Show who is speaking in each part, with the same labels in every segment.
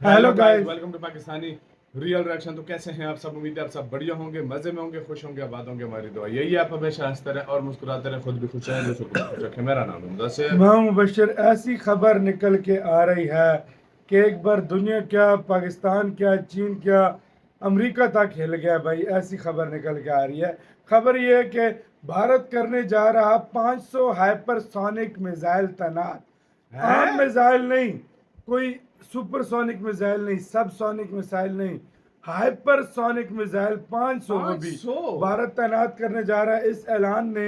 Speaker 1: Hello guys,
Speaker 2: welcome to Pakistani real reaction. तो कैसे हैं आप सब? उम्मीद है आप सब बढ़िया होंगे, मजे में होंगे, खुश होंगे, आबाद होंगे। हमारी दुआ यही है, आप हमेशा हंसते रहें और मुस्कुराते रहें, खुद भी खुश रहें, दूसरों को भी खुश रखें। मेरा नाम है मुदस्सिर।
Speaker 1: मैं मुबशर। ऐसी खबर निकल के आ रही है कि एक बार दुनिया क्या, पाकिस्तान क्या, चीन क्या, अमेरिका तक हिल गया भाई। ऐसी खबर निकल के आ रही है। खबर ये है कि भारत करने जा रहा 500 हाइपरसोनिक मिसाइल तैनात। आम मिसाइल नहीं, कोई सुपरसोनिक मिसाइल नहीं, सबसोनिक मिसाइल नहीं, हाइपरसोनिक मिसाइल 500 वो भी
Speaker 2: 500?
Speaker 1: भारत तैनात करने जा रहा है। इस ऐलान ने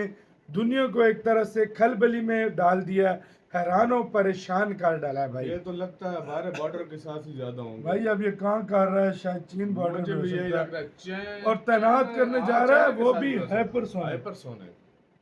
Speaker 1: दुनिया को एक तरह से खलबली में डाल दिया, हैरान और परेशान कर डाला है भाई।
Speaker 2: ये तो लगता है हमारे बॉर्डर के साथ ही ज्यादा होंगे
Speaker 1: भाई अब ये कहाँ कर रहा है, शायद चीन बॉर्डर
Speaker 2: मुझे
Speaker 1: में हो
Speaker 2: भी यही
Speaker 1: सकता
Speaker 2: लग रहा
Speaker 1: है।
Speaker 2: है।
Speaker 1: और तैनात करने जा रहा है वो भी हाइपरसोनिक।
Speaker 2: हाइपरसोनिक।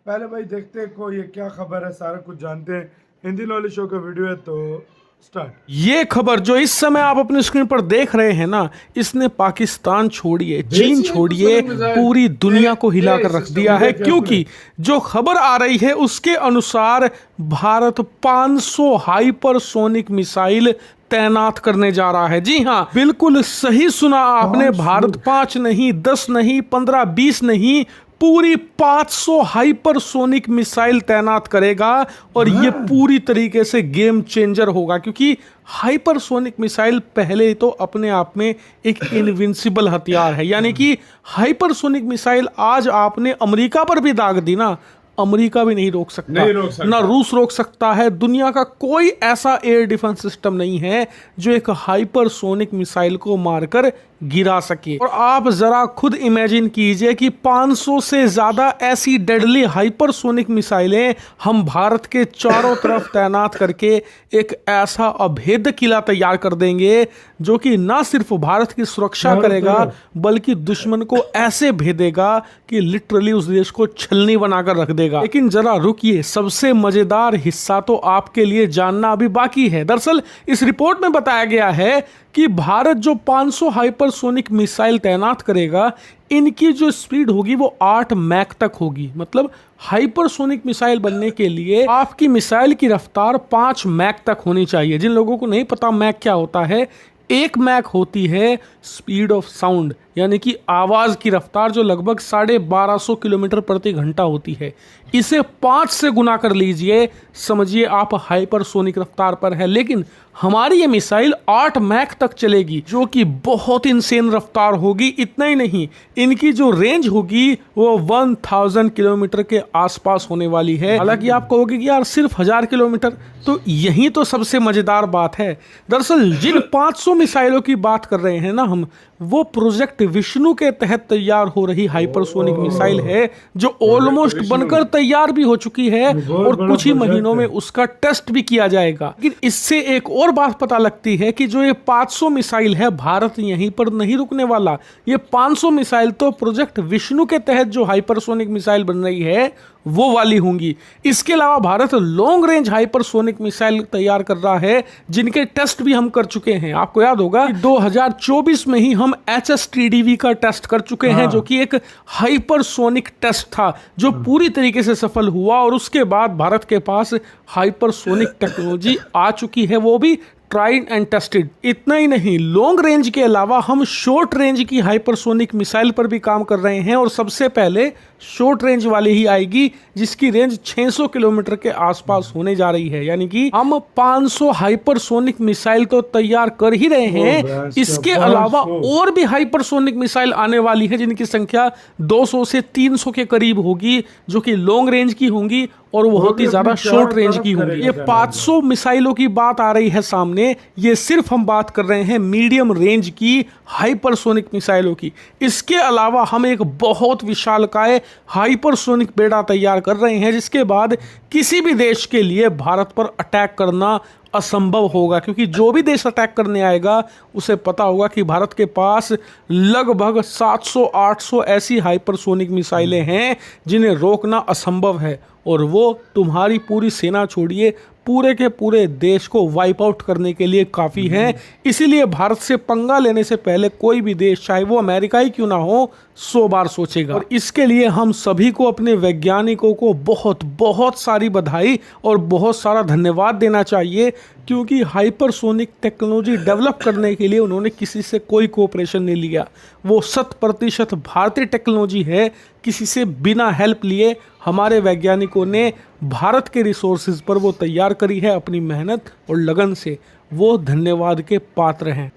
Speaker 1: पहले भाई देखते हैं को ये क्या खबर है, सारा कुछ जानते हैं। हिंदी नॉलेज शो का वीडियो है तो स्टार्ट।
Speaker 3: ये खबर जो इस समय आप अपनी स्क्रीन पर देख रहे हैं ना, इसने पाकिस्तान छोड़िए, चीन छोड़िए, पूरी दुनिया को हिलाकर रख दिया है। क्योंकि जो खबर आ रही है उसके अनुसार भारत 500 हाइपरसोनिक मिसाइल तैनात करने जा रहा है। जी हाँ, बिल्कुल सही सुना आपने। भारत 5 नहीं, 10 नहीं, 15, 20 नहीं, पूरी 500 हाइपरसोनिक मिसाइल तैनात करेगा। और ये पूरी तरीके से गेम चेंजर होगा, क्योंकि हाइपरसोनिक मिसाइल पहले तो अपने आप में एक इनविंसिबल हथियार है। यानी कि हाइपरसोनिक मिसाइल आज आपने अमेरिका पर भी दाग दी ना, अमेरिका भी नहीं रोक सकता, ना रूस रोक सकता है। दुनिया का कोई ऐसा एयर डिफेंस सिस्टम नहीं है जो एक हाइपरसोनिक मिसाइल को मारकर गिरा सके। और आप जरा खुद इमेजिन कीजिए कि 500 से ज्यादा ऐसी डेडली हाइपरसोनिक मिसाइलें हम भारत के चारों तरफ तैनात करके एक ऐसा अभेद्य किला तैयार कर देंगे जो कि ना सिर्फ भारत की सुरक्षा करेगा बल्कि दुश्मन को ऐसे भेदेगा कि लिटरली उस देश को छलनी बनाकर रख देगा। लेकिन जरा रुकिए, सबसे मजेदार हिस्सा तो आपके लिए जानना अभी बाकी है। दरअसल इस रिपोर्ट में बताया गया है कि भारत जो 500 हाइपरसोनिक मिसाइल तैनात करेगा, इनकी जो स्पीड होगी वो 8 मैक तक होगी। मतलब हाइपरसोनिक मिसाइल बनने के लिए आपकी मिसाइल की रफ्तार 5 मैक तक होनी चाहिए। जिन लोगों को नहीं पता मैक क्या होता है, 1 मैक होती है स्पीड ऑफ साउंड, यानी कि आवाज की रफ्तार, जो लगभग 1250 किलोमीटर प्रति घंटा होती है। इसे 5 से गुना कर लीजिए, समझिए आप हाइपरसोनिक रफ्तार पर है। लेकिन हमारी ये मिसाइल 8 मैक तक चलेगी, जो कि बहुत इंसेन रफ्तार होगी। इतना ही नहीं, इनकी जो रेंज होगी वो 1000 किलोमीटर के आसपास होने वाली है। हालांकि आप कहोगे कि यार सिर्फ 1000 किलोमीटर, तो यही तो सबसे मजेदार बात है। दरअसल जिन 500 मिसाइलों की बात कर रहे हैं ना हम, वो प्रोजेक्ट विष्णु के तहत तैयार हो रही हाइपरसोनिक मिसाइल है, जो ऑलमोस्ट बनकर तैयार भी हो चुकी है और कुछ ही महीनों में उसका टेस्ट भी किया जाएगा। लेकिन इससे एक और बात पता लगती है कि जो ये 500 मिसाइल है, भारत यहीं पर नहीं रुकने वाला। ये 500 मिसाइल तो प्रोजेक्ट विष्णु के तहत जो हाइपरसोनिक मिसाइल बन रही है वो वाली होंगी। इसके अलावा Bharat long range hypersonic missile तैयार कर रहा है, जिनके टेस्ट भी हम कर चुके हैं। आपको याद होगा 2024 में ही हम HSTDV का टेस्ट कर चुके हैं, जो कि एक हाइपरसोनिक टेस्ट था जो पूरी तरीके से सफल हुआ। और उसके बाद भारत के पास हाइपरसोनिक टेक्नोलॉजी आ चुकी है, वो भी ट्राइड एंड टेस्टेड। इतना ही नहीं, लॉन्ग रेंज के अलावा हम शॉर्ट रेंज की हाइपरसोनिक मिसाइल पर भी काम कर रहे हैं। और सबसे पहले शॉर्ट रेंज वाली ही आएगी, जिसकी रेंज 600 किलोमीटर के आसपास होने जा रही है। यानी कि हम 500 हाइपरसोनिक मिसाइल तो तैयार कर ही रहे हैं, इसके अलावा और भी हाइपरसोनिक मिसाइल आने वाली है, जिनकी संख्या 200 से 300 के करीब होगी, जो कि लॉन्ग रेंज की होंगी और बहुत ही ज्यादा शॉर्ट रेंज की होंगी। ये 500 मिसाइलों की बात आ रही है सामने, ये सिर्फ हम बात कर रहे हैं मीडियम रेंज की हाइपरसोनिक मिसाइलों की। इसके अलावा हम एक बहुत विशालकाय हाइपरसोनिक बेड़ा तैयार कर रहे हैं, जिसके बाद किसी भी देश के लिए भारत पर अटैक करना असंभव होगा। क्योंकि जो भी देश अटैक करने आएगा उसे पता होगा कि भारत के पास लगभग 700-800 ऐसी हाइपरसोनिक मिसाइलें हैं जिन्हें रोकना असंभव है। और वो तुम्हारी पूरी सेना छोड़िए, पूरे के पूरे देश को वाइप आउट करने के लिए काफ़ी हैं। इसीलिए भारत से पंगा लेने से पहले कोई भी देश, चाहे वो अमेरिका ही क्यों ना हो, 100 बार सोचेगा। और इसके लिए हम सभी को, अपने वैज्ञानिकों को बहुत बहुत सारी बधाई और बहुत सारा धन्यवाद देना चाहिए, क्योंकि हाइपरसोनिक टेक्नोलॉजी डेवलप करने के लिए उन्होंने किसी से कोई कोऑपरेशन नहीं लिया। वो 100% भारतीय टेक्नोलॉजी है। किसी से बिना हेल्प लिए हमारे वैज्ञानिकों ने भारत के रिसोर्सेज पर वो तैयार करी है अपनी मेहनत और लगन से। वो धन्यवाद के पात्र हैं।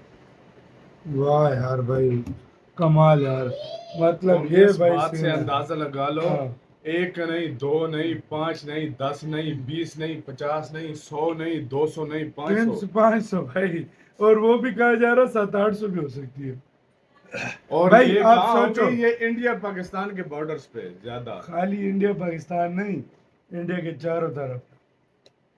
Speaker 1: वाह यार भाई, कमाल यार। मतलब
Speaker 2: तुम
Speaker 1: ये
Speaker 2: इस
Speaker 1: भाई
Speaker 2: बात से
Speaker 1: सीन है।
Speaker 2: अंदाजा लगा लो,
Speaker 1: हाँ।
Speaker 2: 1 नहीं, 2 नहीं, 5 नहीं, 10 नहीं, 20 नहीं, 50 नहीं, 100 नहीं, 200 नहीं, 500
Speaker 1: 500 भाई, और वो भी कहा जा रहा 700-800 भी हो सकती है।
Speaker 2: और
Speaker 1: भाई,
Speaker 2: ये
Speaker 1: आप
Speaker 2: कहाँ
Speaker 1: सोचो।
Speaker 2: होंगे? ये इंडिया पाकिस्तान के बॉर्डर्स पे ज्यादा।
Speaker 1: खाली इंडिया पाकिस्तान नहीं, इंडिया के चारों तरफ,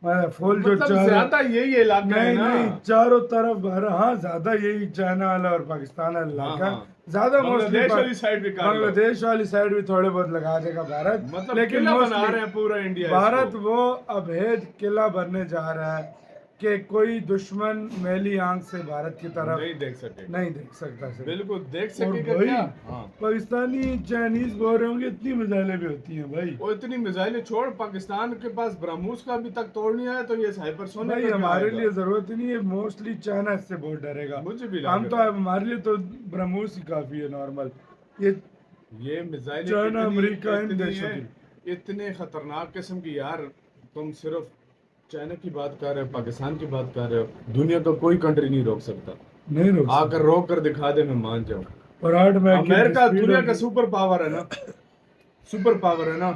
Speaker 1: मतलब फुल जो
Speaker 2: मतलब
Speaker 1: चारों,
Speaker 2: ज्यादा यही इलाका है
Speaker 1: नहीं
Speaker 2: ना।
Speaker 1: नहीं, चारों तरफ हाँ ज्यादा यही चाइना वाला और पाकिस्तान वाला इलाका
Speaker 2: हाँ।
Speaker 1: ज्यादा मोस्टली।
Speaker 2: बांग्लादेश वाली साइड भी कर लो।
Speaker 1: बांग्लादेश वाली साइड भी थोड़े बहुत लगा देगा भारत,
Speaker 2: मतलब
Speaker 1: लेकिन
Speaker 2: किला बना
Speaker 1: mostly
Speaker 2: रहे हैं पूरा इंडिया
Speaker 1: भारत
Speaker 2: इसको।
Speaker 1: वो अभेद किला बनने जा रहा है कि कोई दुश्मन मैली आंख से भारत की तरफ
Speaker 2: नहीं देख सके।
Speaker 1: नहीं देख सकता सिर्फ।
Speaker 2: बिल्कुल देख
Speaker 1: और
Speaker 2: सकेगा
Speaker 1: भाई,
Speaker 2: क्या? हाँ।
Speaker 1: पाकिस्तानी चाइनीज बोल रहे होंगे, इतनी मिसाइलें भी होती हैं भाई।
Speaker 2: वो इतनी मिसाइलें छोड़, पाकिस्तान के पास ब्रह्मोस का अभी तक तोड़ नहीं आया, तो ये हाइपरसोनिक
Speaker 1: भाई
Speaker 2: का क्या
Speaker 1: हमारे
Speaker 2: आएगा?
Speaker 1: लिए जरूरत ही नहीं है, मोस्टली चाइना इससे बहुत डरेगा।
Speaker 2: मुझे भी
Speaker 1: हम
Speaker 2: लग
Speaker 1: तो
Speaker 2: रहा है।
Speaker 1: हमारे लिए तो ब्रह्मोस ही काफी है नॉर्मल। ये
Speaker 2: मिसाइलें
Speaker 1: चाइना,
Speaker 2: इतनी-
Speaker 1: अमेरिका, इन
Speaker 2: इतनी
Speaker 1: देशों
Speaker 2: हैं, इतने खतरनाक किस्म की यार। तुम सिर्फ चाइना की बात कर रहे हो, पाकिस्तान की बात कर रहे हो, दुनिया का कोई कंट्री नहीं रोक सकता।
Speaker 1: नहीं रोक सकते।
Speaker 2: आकर रोक कर दिखा दे, मैं मान जाऊं।
Speaker 1: और 8 मैच की
Speaker 2: अमेरिका
Speaker 1: स्पीड
Speaker 2: दुनिया
Speaker 1: होगी।
Speaker 2: का सुपर पावर है ना, सुपर पावर है ना,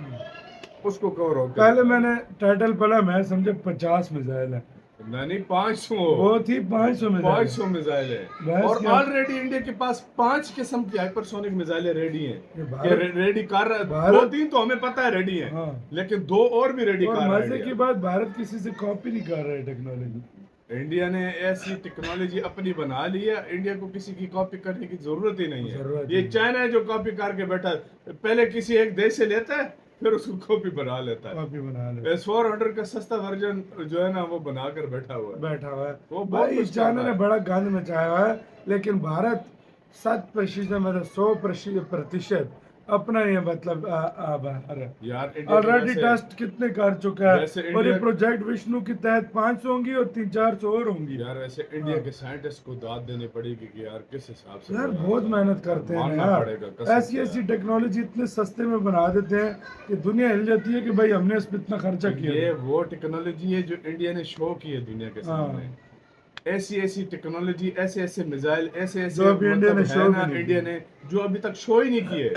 Speaker 2: उसको कहो रोक कर
Speaker 1: पहले
Speaker 2: दिखा
Speaker 1: मैंने टाइटल पढ़ा, मैं समझे 50 मिसाइल है,
Speaker 2: दे। नहीं 500,
Speaker 1: वो थी 500 मिसाइल।
Speaker 2: 500 मिसाइल है।
Speaker 1: बहस
Speaker 2: और
Speaker 1: क्या?
Speaker 2: ऑलरेडी इंडिया के पास 5 किस्म की हाइपरसोनिक मिसाइलें रेडी हैं।
Speaker 1: ये
Speaker 2: ये
Speaker 1: भारत-
Speaker 2: रेडी कर रहा है।
Speaker 1: भारत-
Speaker 2: 2-3 तो हमें पता है रेडी हैं,
Speaker 1: हाँ।
Speaker 2: लेकिन 2 और भी रेडी
Speaker 1: और
Speaker 2: कर रहा है
Speaker 1: मजे की
Speaker 2: इंडिया।
Speaker 1: बात, भारत किसी से कॉपी नहीं कर रहा है टेक्नोलॉजी।
Speaker 2: इंडिया ने ऐसी टेक्नोलॉजी अपनी बना ली है, इंडिया को किसी की कॉपी करने की जरूरत ही नहीं
Speaker 1: जरूरत
Speaker 2: है। ये
Speaker 1: नहीं।
Speaker 2: चाइना है जो कॉपी करके बैठा है। पहले किसी एक देश से लेता है, फिर उसको कॉपी बना लेता है।
Speaker 1: कॉपी बना ले,
Speaker 2: S-400 का सस्ता वर्जन जो है ना, वो बनाकर बैठा हुआ है।
Speaker 1: बैठा हुआ है।
Speaker 2: वो बहुत
Speaker 1: भाई
Speaker 2: कुछ
Speaker 1: चाइना
Speaker 2: करता
Speaker 1: ने
Speaker 2: है।
Speaker 1: बड़ा गंद मचाया हुआ है, लेकिन भारत 7% मतलब 100% अपना ये मतलब बाहर है।
Speaker 2: यार इंडिया
Speaker 1: ऑलरेडी
Speaker 2: वैसे-
Speaker 1: टेस्ट कितने कर चुका है,
Speaker 2: वैसे
Speaker 1: और ये
Speaker 2: इंडिया-
Speaker 1: प्रोजेक्ट विष्णु के तहत 500 होंगी और 300-400 और होंगी।
Speaker 2: यार ऐसे इंडिया के साइंटिस्ट को दाद देनी पड़ेगी कि यार किस हिसाब से
Speaker 1: यार
Speaker 2: बना
Speaker 1: बहुत
Speaker 2: है।
Speaker 1: मेहनत करते हैं
Speaker 2: मानना
Speaker 1: यार,
Speaker 2: पड़ेगा, कसम
Speaker 1: ऐसी
Speaker 2: से
Speaker 1: ऐसी
Speaker 2: यार।
Speaker 1: टेक्नोलॉजी इतने सस्ते में बना देते हैं कि दुनिया हिल जाती है कि भाई हमने इस पे इतना खर्चा किया
Speaker 2: ये
Speaker 1: है।
Speaker 2: वो टेक्नोलॉजी है जो इंडिया ने शो की है दुनिया के सामने। ऐसी ऐसी टेक्नोलॉजी, ऐसे ऐसे मिसाइल, ऐसे ऐसे
Speaker 1: जो अभी इंडिया ने
Speaker 2: मतलब
Speaker 1: show
Speaker 2: है
Speaker 1: भी
Speaker 2: ना,
Speaker 1: नहीं
Speaker 2: इंडिया
Speaker 1: किए।
Speaker 2: ने जो अभी तक शो ही नहीं किए।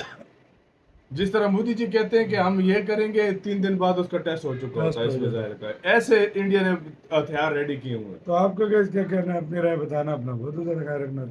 Speaker 2: जिस तरह मोदी जी कहते हैं कि हम ये करेंगे, 3 दिन बाद उसका टेस्ट हो चुका होता है इस
Speaker 1: टेस्ट हो
Speaker 2: मिसाइल का। ऐसे इंडिया ने हथियार रेडी किए हुए हैं।
Speaker 1: तो आपको क्या कहना है, अपनी राय बताना, अपना बहुत ज़्यादा ख्याल रखना।